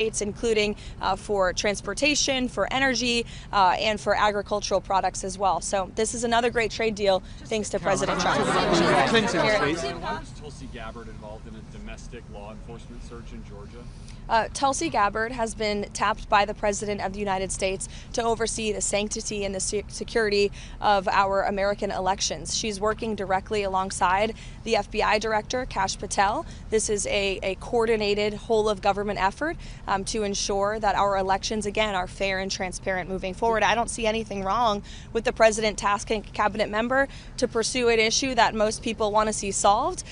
including for transportation, for energy, and for agricultural products as well. So this is another great trade deal thanks to President Trump. Was Tulsi Gabbard involved in a domestic law enforcement search in Georgia? Tulsi Gabbard has been tapped by the President of the United States to oversee the sanctity and the security of our American elections. She's working directly alongside the FBI Director, Kash Patel. This is a coordinated whole-of-government effort to ensure that our elections, again, are fair and transparent moving forward. I don't see anything wrong with the President tasking a cabinet member to pursue an issue that most people want to see solved.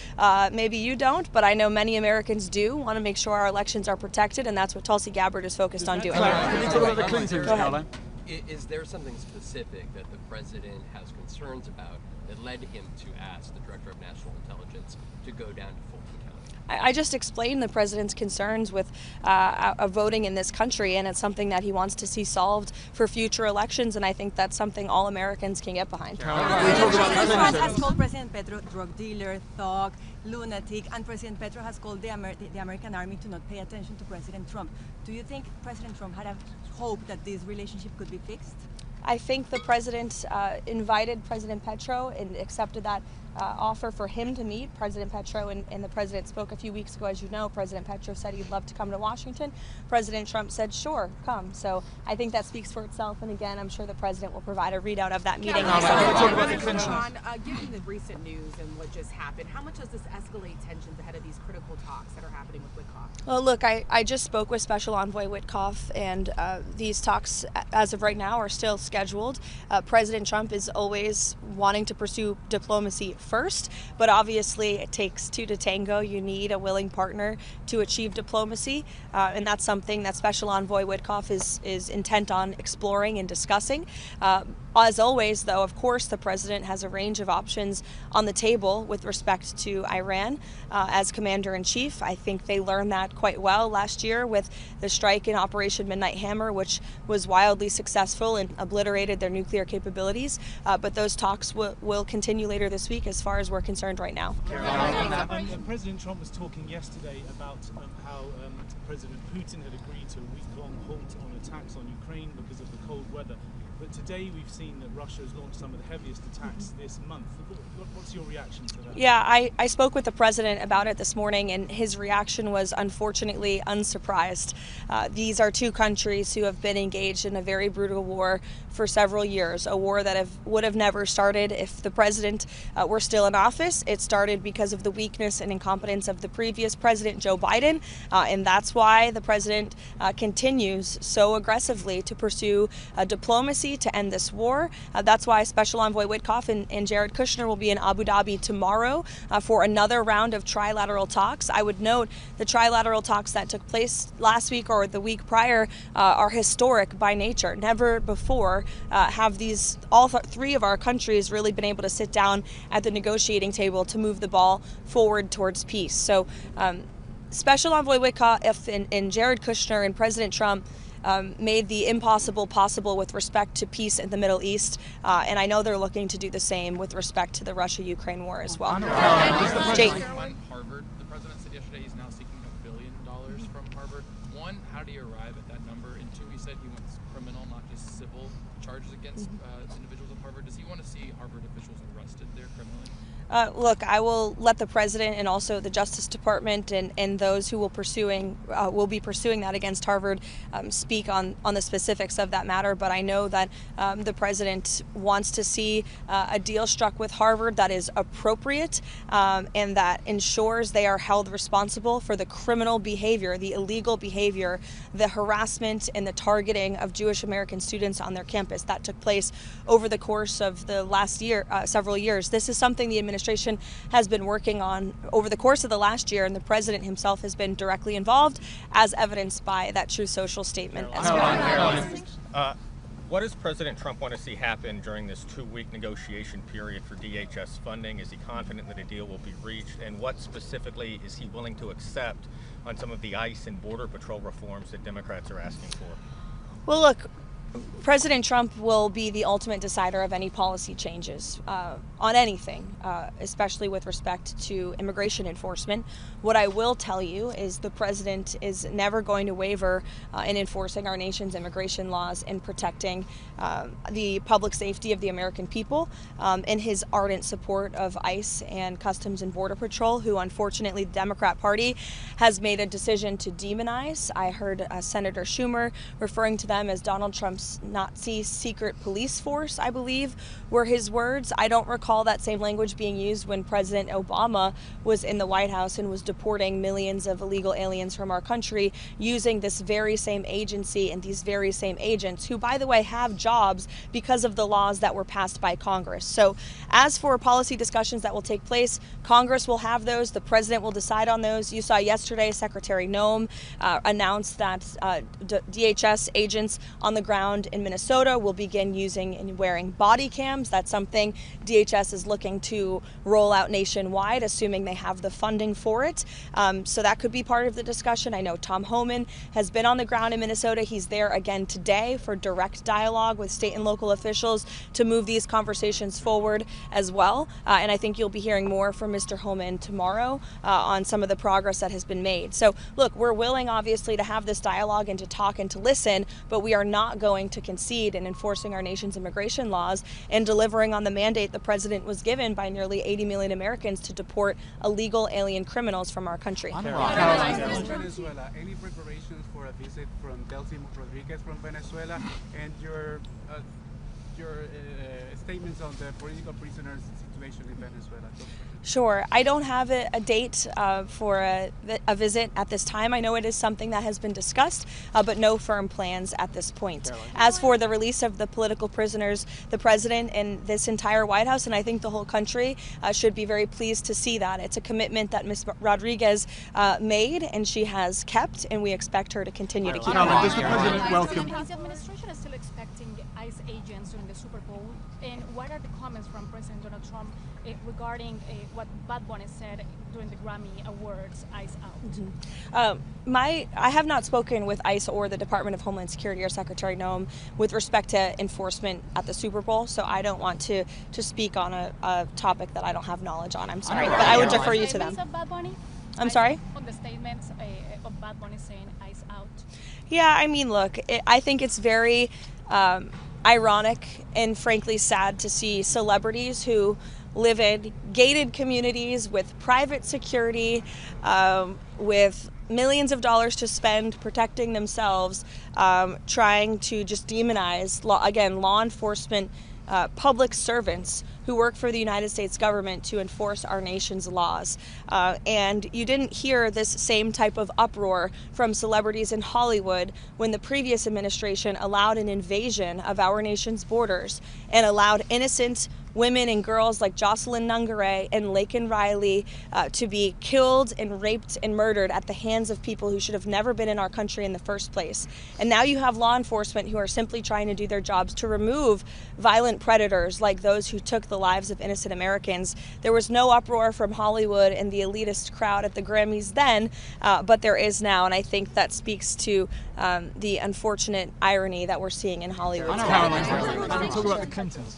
Maybe you don't, but I know many Americans do want to make sure our elections are protected, and that's what Tulsi Gabbard is focused on doing. Can you talk about the Clintons, Caroline? Is there something specific that the president has concerns about that led him to ask the Director of National Intelligence to go down to Fulton County? I just explained the president's concerns with voting in this country, and it's something that he wants to see solved for future elections, and I think that's something all Americans can get behind. Trump has called President Petro drug dealer, thug, lunatic, and President Petro has called the American army to not pay attention to President Trump. Do you think President Trump had a hope that this relationship could be fixed? I think the president invited President Petro and accepted that offer for him to meet President Petro, and the president spoke a few weeks ago. As you know, President Petro said he'd love to come to Washington. President Trump said, sure, come. So I think that speaks for itself, and again, I'm sure the president will provide a readout of that meeting. Given the recent news and what just happened, how much does this escalate tensions ahead of these critical talks that are happening with Witkoff? Well, look, I just spoke with Special Envoy Witkoff, and these talks, as of right now, are still scheduled. President Trump is always wanting to pursue diplomacy first, but obviously it takes two to tango. You need a willing partner to achieve diplomacy, and that's something that Special Envoy Witkoff is intent on exploring and discussing. As always, though, of course, the president has a range of options on the table with respect to Iran as commander-in-chief. I think they learned that quite well last year with the strike in Operation Midnight Hammer, which was wildly successful and obliterated their nuclear capabilities. But those talks will continue later this week as far as we're concerned right now. President Trump was talking yesterday about how President Putin had agreed to a week-long halt on attacks on Ukraine because of the cold weather. But today we've seen that Russia has launched some of the heaviest attacks this month. What's your reaction to that? Yeah, I spoke with the president about it this morning, and his reaction was unfortunately unsurprised. These are two countries who have been engaged in a very brutal war for several years, a war that would have never started if the president were still in office. It started because of the weakness and incompetence of the previous president, Joe Biden, and that's why the president continues so aggressively to pursue diplomacy to end this war. That's why Special Envoy Witkoff and Jared Kushner will be in Abu Dhabi tomorrow for another round of trilateral talks. I would note the trilateral talks that took place last week or the week prior are historic by nature. Never before have all three of our countries really been able to sit down at the negotiating table to move the ball forward towards peace. So Special Envoy Witkoff and Jared Kushner and President Trump made the impossible possible with respect to peace in the Middle East, and I know they're looking to do the same with respect to the Russia-Ukraine war as well. Jake. On Harvard, the president said yesterday he's now seeking $1 billion from Harvard. One, how do you arrive at that number? And two, he said he wants criminal, not just civil, charges against individuals at Harvard. Does he want to see Harvard officials arrested there criminally? Look, I will let the president and also the Justice Department and those who will be pursuing that against Harvard speak on the specifics of that matter. But I know that the president wants to see a deal struck with Harvard that is appropriate and that ensures they are held responsible for the criminal behavior, the illegal behavior, the harassment and the targeting of Jewish American students on their campus that took place over the course of the last several years. This is something the administration has been working on over the course of the last year, and the president himself has been directly involved, as evidenced by that Truth Social statement as well. What does President Trump want to see happen during this 2-week negotiation period for DHS funding? Is he confident that a deal will be reached? And what specifically is he willing to accept on some of the ICE and Border Patrol reforms that Democrats are asking for? Well, look, President Trump will be the ultimate decider of any policy changes on anything, especially with respect to immigration enforcement. What I will tell you is the president is never going to waver in enforcing our nation's immigration laws and protecting the public safety of the American people in his ardent support of ICE and Customs and Border Patrol, who unfortunately the Democrat Party has made a decision to demonize. I heard Senator Schumer referring to them as Donald Trump's Nazi secret police force, I believe, were his words. I don't recall that same language being used when President Obama was in the White House and was deporting millions of illegal aliens from our country using this very same agency and these very same agents, who, by the way, have jobs because of the laws that were passed by Congress. So as for policy discussions that will take place, Congress will have those. The president will decide on those. You saw yesterday Secretary Noem announced that DHS agents on the ground in Minnesota will begin using and wearing body cams. That's something DHS is looking to roll out nationwide, assuming they have the funding for it. So that could be part of the discussion. I know Tom Homan has been on the ground in Minnesota. He's there again today for direct dialogue with state and local officials to move these conversations forward as well. And I think you'll be hearing more from Mr. Homan tomorrow on some of the progress that has been made. So look, we're willing obviously to have this dialogue and to talk and to listen, but we are not going to concede in enforcing our nation's immigration laws and delivering on the mandate the president was given by nearly 80 million Americans to deport illegal alien criminals from our country. Venezuela, any preparations for a visit from Delcy Rodriguez from Venezuela, and your statements on the political prisoners situation in Venezuela? Sure. I don't have a date for a visit at this time. I know it is something that has been discussed, but no firm plans at this point. As for the release of the political prisoners, the president and this entire White House, and I think the whole country, should be very pleased to see that. It's a commitment that Ms. Rodriguez made, and she has kept, and we expect her to continue to keep it. Does the president welcome? Is the administration still expecting ICE agents during the Super Bowl? And what are the comments from President Donald Trump regarding what Bad Bunny said during the Grammy Awards, ICE out? I have not spoken with ICE or the Department of Homeland Security or Secretary Noem with respect to enforcement at the Super Bowl, so I don't want to speak on a topic that I don't have knowledge on. I'm sorry, but I would defer you to them. Bad Bunny? I'm sorry? On the statements of Bad Bunny saying ICE out. Yeah, I mean, look, I think it's very ironic and frankly sad to see celebrities who live in gated communities with private security, with millions of dollars to spend protecting themselves, trying to just demonize, law enforcement, public servants who work for the United States government to enforce our nation's laws. And you didn't hear this same type of uproar from celebrities in Hollywood when the previous administration allowed an invasion of our nation's borders and allowed innocent women and girls like Jocelyn Nungare and Laken Riley to be killed and raped and murdered at the hands of people who should have never been in our country in the first place. And now you have law enforcement who are simply trying to do their jobs to remove violent predators like those who took the lives of innocent Americans. There was no uproar from Hollywood and the elitist crowd at the Grammys then, but there is now, and I think that speaks to the unfortunate irony that we're seeing in Hollywood. Caroline, talk about the Clintons.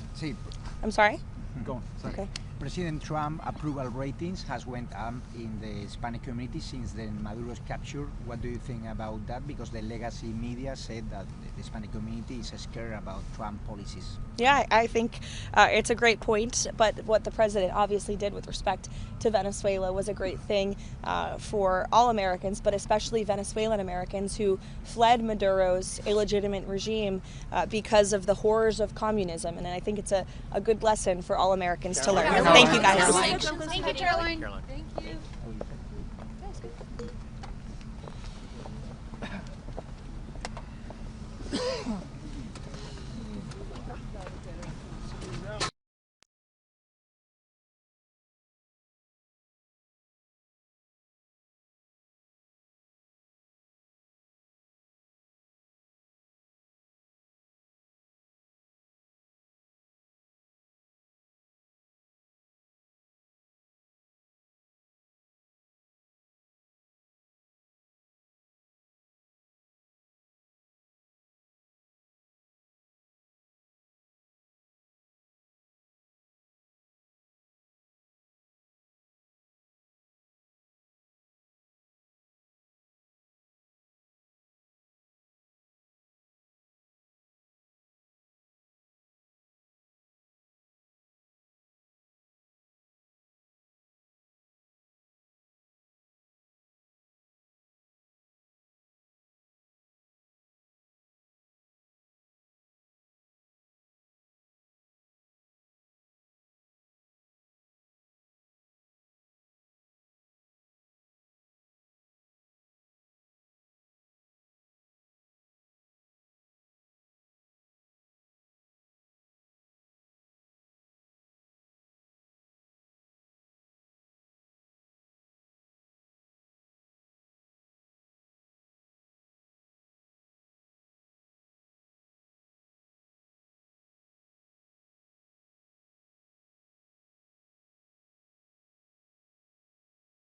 I'm sorry? Go on. Sorry. Okay. President Trump approval ratings has went up in the Hispanic community since the Maduro's capture. What do you think about that? Because the legacy media said that the Hispanic community is scared about Trump policies. Yeah, I think it's a great point, but what the president obviously did with respect to Venezuela was a great thing for all Americans, but especially Venezuelan Americans who fled Maduro's illegitimate regime because of the horrors of communism, and I think it's a good lesson for all Americans to learn. Thank you, guys. Thank you, Caroline. Thank you.